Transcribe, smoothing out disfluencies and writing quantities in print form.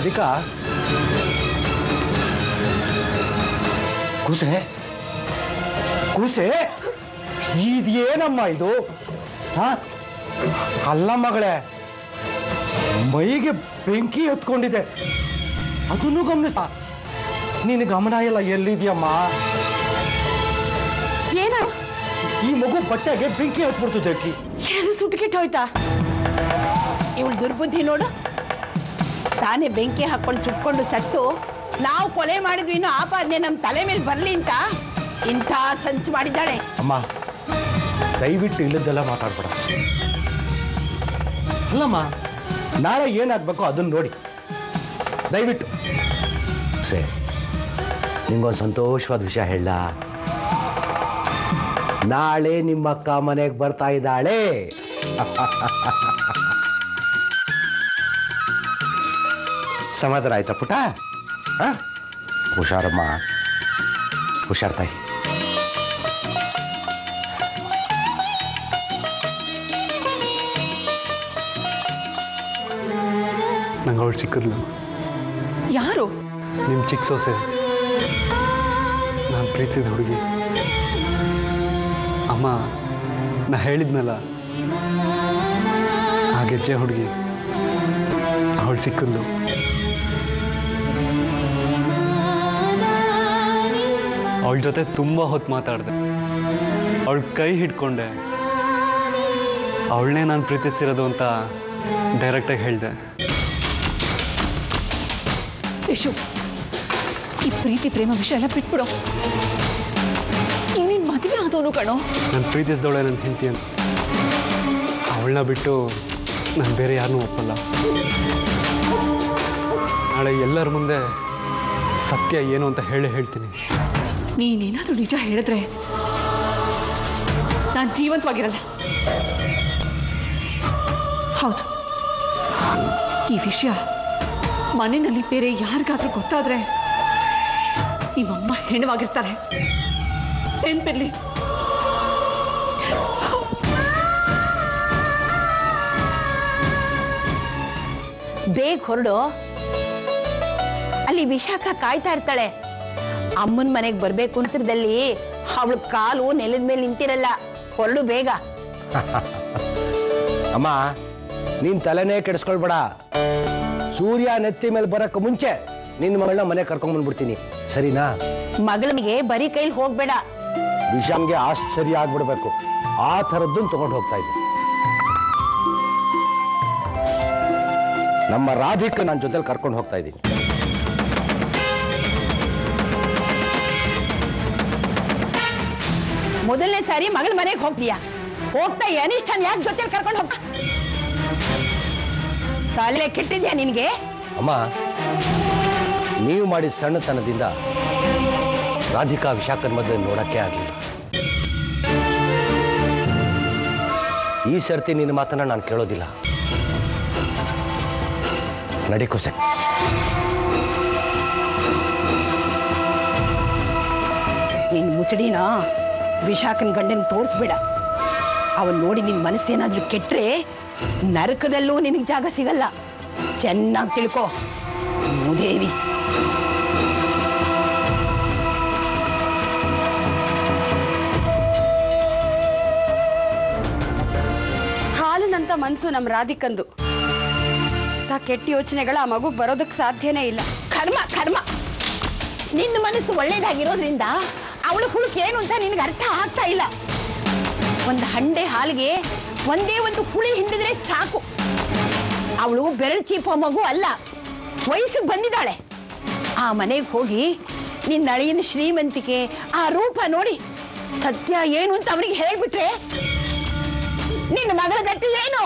ರಾಧಿಕಾ ಕೂಸೆ ಕೂಸೆ ಇದೇನಮ್ಮ ಇದು? ಅಲ್ಲ ಮಗಳೇ, ಮೈಗೆ ಬೆಂಕಿ ಹೊತ್ಕೊಂಡಿದೆ, ಅದನ್ನು ಗಮನಿಸ. ನೀನು ಗಮನ ಇಲ್ಲ, ಎಲ್ಲಿದ್ಯಮ್ಮ? ಏನ ಈ ಮಗು ಬಟ್ಟೆಗೆ ಬೆಂಕಿ ಹತ್ಬಿಡ್ತು ಜಕ್ಕಿ. ಏನು ಸುಟ್ಕಿಟ್ಟು ಹೋಯ್ತಾ? ಇವಳು ದುರ್ಬುದ್ಧಿ ನೋಡು, ತಾನೇ ಬೆಂಕಿ ಹಾಕೊಂಡು ಸುಟ್ಕೊಂಡು ಸತ್ತು ನಾವು ಕೊಲೆ ಮಾಡಿದ್ವಿ ಇನ್ನೂ ಆಪಾದನೆ ನಮ್ಮ ತಲೆ ಮೇಲೆ ಬರ್ಲಿ ಅಂತ ಇಂಥ ಸಂಚು ಮಾಡಿದ್ದಾಳೆ. ಅಮ್ಮ ದಯವಿಟ್ಟು ಇಲ್ಲದೆಲ್ಲ ಮಾತಾಡ್ಬೇಡ. ಅಲ್ಲಮ್ಮ, ನಾಳೆ ಏನಾಗ್ಬೇಕು ಅದನ್ನ ನೋಡಿ ದಯವಿಟ್ಟು. ಸೇ, ನಿಂಗೊಂದು ಸಂತೋಷವಾದ ವಿಷಯ ಹೇಳ. ನಾಳೆ ನಿಮ್ಮಕ್ಕ ಮನೆಗೆ ಬರ್ತಾ ಇದ್ದಾಳೆ. ಸಮಾಧಾನ ಆಯ್ತಾ ಪುಟ? ಹುಷಾರಮ್ಮ, ಹುಷಾರ್ ತಾಯಿ. ನಂಗೆ ಅವಳು ಸಿಕ್ಕಿದ್ಲು. ಯಾರು? ನಿಮ್ಮ ಚಿಕ್ಕ ಸೊಸೆ, ನಾನು ಪ್ರೀತಿಸಿದ ಹುಡುಗಿ. ಅಮ್ಮ, ನಾ ಹೇಳಿದ್ನಲ್ಲ ಆ ಗೆಜ್ಜೆ ಹುಡುಗಿ, ಅವಳು ಸಿಕ್ಕಿದ್ಲು. ಅವಳ ಜೊತೆ ತುಂಬ ಹೊತ್ತು ಮಾತಾಡಿದೆ, ಅವಳ ಕೈ ಹಿಡ್ಕೊಂಡೆ. ಅವಳನ್ನೇ ನಾನು ಪ್ರೀತಿಸ್ತಿರೋದು ಅಂತ ಡೈರೆಕ್ಟಾಗಿ ಹೇಳಿದೆ. ಯಶು, ಈ ಪ್ರೀತಿ ಪ್ರೇಮ ವಿಷಯ ಎಲ್ಲ ಬಿಟ್ಬಿಡು. ನೀನ್ ಮದುವೆ ಆದವನು ಕಣೋ. ನಾನು ಪ್ರೀತಿಸಿದವಳೆ ನನ್ನ ಹೆಂಡತಿ ಅಂತ. ಅವಳನ್ನ ಬಿಟ್ಟು ನಾನು ಬೇರೆ ಯಾರನ್ನೂ ಒಪ್ಪಲ್ಲ. ನಾಳೆ ಎಲ್ಲರ ಮುಂದೆ ಸತ್ಯ ಏನು ಅಂತ ಹೇಳ್ತೀನಿ. ನೀನೇನಾದ್ರೂ ನಿಜ ಹೇಳಿದ್ರೆ ನಾನು ಜೀವಂತವಾಗಿರಲ್ಲ. ಹೌದು, ಈ ವಿಷಯ ಮನೆಯಲ್ಲಿ ಬೇರೆ ಯಾರಿಗಾದ್ರೂ ಗೊತ್ತಾದ್ರೆ ನಿಮ್ಮಮ್ಮ ಹೆಣವಾಗಿರ್ತಾರೆ, ನೆನ್ಪಿರ್ಲಿ. ಬೇಗ ಹೊರಡು. ಅಲ್ಲಿ ವಿಶಾಖ ಕಾಯ್ತಾ ಇರ್ತಾಳೆ. ಅಮ್ಮನ ಮನೆಗೆ ಬರ್ಬೇಕು ಅಂತರದಲ್ಲಿ ಅವಳ ಕಾಲು ನೆಲದ ಮೇಲೆ ನಿಂತಿರಲ್ಲ. ಹೊರಡು ಬೇಗ. ಅಮ್ಮ, ನೀನ್ ತಲೆನೇ ಕೆಡಿಸ್ಕೊಳ್ಬೇಡ. ಸೂರ್ಯ ನೆತ್ತಿ ಮೇಲೆ ಬರಕ್ಕೆ ಮುಂಚೆ ನಿನ್ನ ಮಗಳನ್ನ ಮನೆ ಕರ್ಕೊಂಡ್ ಬಂದ್ಬಿಡ್ತೀನಿ, ಸರಿನಾ? ಮಗಳಿಗೆ ಬರೀ ಕೈಲಿ ಹೋಗ್ಬೇಡ. ವಿಷಾಂಗೆ ಆಶ್ಚರ್ಯ ಆಗ್ಬಿಡ್ಬೇಕು, ಆ ಥರದ್ದನ್ನು ತಗೊಂಡು ಹೋಗ್ತಾ ಇದ್ದೆ. ನಮ್ಮ ರಾಧಿಕ ನನ್ನ ಜೊತೆಲಿ ಕರ್ಕೊಂಡು ಹೋಗ್ತಾ ಇದ್ದೀನಿ. ಮೊದಲನೇ ಸಾರಿ ಮಗಳ ಮನೆಗೆ ಹೋಗ್ತೀಯಾ? ಹೋಗ್ತಾ ಅನಿಷ್ಠನ್ ಯಾಕೆ ಜೊತೆಲಿ ಕರ್ಕೊಂಡು ಹೋಗ್ತಾ? ತಲೆ ಕೆಟ್ಟಿದ್ಯಾ ನಿನ್ಗೆ? ಅಮ್ಮ, ನೀವು ಮಾಡಿದ ಸಣ್ಣತನದಿಂದ ರಾಧಿಕಾ ವಿಶಾಖನ್ ಮದುವೆ ನೋಡಕ್ಕೆ ಆಗಲಿಲ್ಲ. ಈ ಸರ್ತಿ ನಿನ್ನ ಮಾತನ್ನ ನಾನು ಕೇಳೋದಿಲ್ಲ. ನಡಿಕೋಸೆ. ನಿನ್ ಮುಸುಡಿನ ವಿಶಾಖನ್ ಗಂಡನ್ ತೋರಿಸ್ಬೇಡ. ಅವನ್ ನೋಡಿ ನಿನ್ ಮನಸ್ಸೇನಾದ್ರೂ ಕೆಟ್ರೆ ನರಕದಲ್ಲೂ ನಿನಗೆ ಜಾಗ ಸಿಗಲ್ಲ. ಚೆನ್ನಾಗಿ ತಿಳ್ಕೋ ಮೂದೇವಿ. ಹಾಲಿನಂತ ಮನ್ಸು ನಮ್ ರಾಧಿಕಂದು. ಕೆಟ್ಟ ಯೋಚನೆಗಳ ಆ ಮಗುಗ್ ಬರೋದಕ್ಕೆ ಸಾಧ್ಯನೇ ಇಲ್ಲ. ಕರ್ಮ ಕರ್ಮ. ನಿನ್ನ ಮನಸ್ಸು ಒಳ್ಳೇದಾಗಿರೋದ್ರಿಂದ ಅವಳ ಹುಡುಕ್ ಏನು ಅಂತ ನಿನಗೆ ಅರ್ಥ ಆಗ್ತಾ ಇಲ್ಲ. ಒಂದು ಹಂಡೆ ಹಾಲಿಗೆ ಒಂದೇ ಒಂದು ಹುಳಿ ಹಿಂಡಿದ್ರೆ ಸಾಕು. ಅವಳು ಬೆರಳು ಚೀಪೋ ಮಗು ಅಲ್ಲ, ವಯಸ್ಸಿಗೆ ಬಂದಿದ್ದಾಳೆ. ಆ ಮನೆಗೆ ಹೋಗಿ ನಿನ್ನ ಅಳಿಯನ ಶ್ರೀಮಂತಿಕೆ, ಆ ರೂಪ ನೋಡಿ ಸತ್ಯ ಏನು ಅಂತ ಅವನಿಗೆ ಹೇಳ್ಬಿಟ್ರೆ ನಿನ್ನ ಮಗಳ ಗತಿ ಏನು?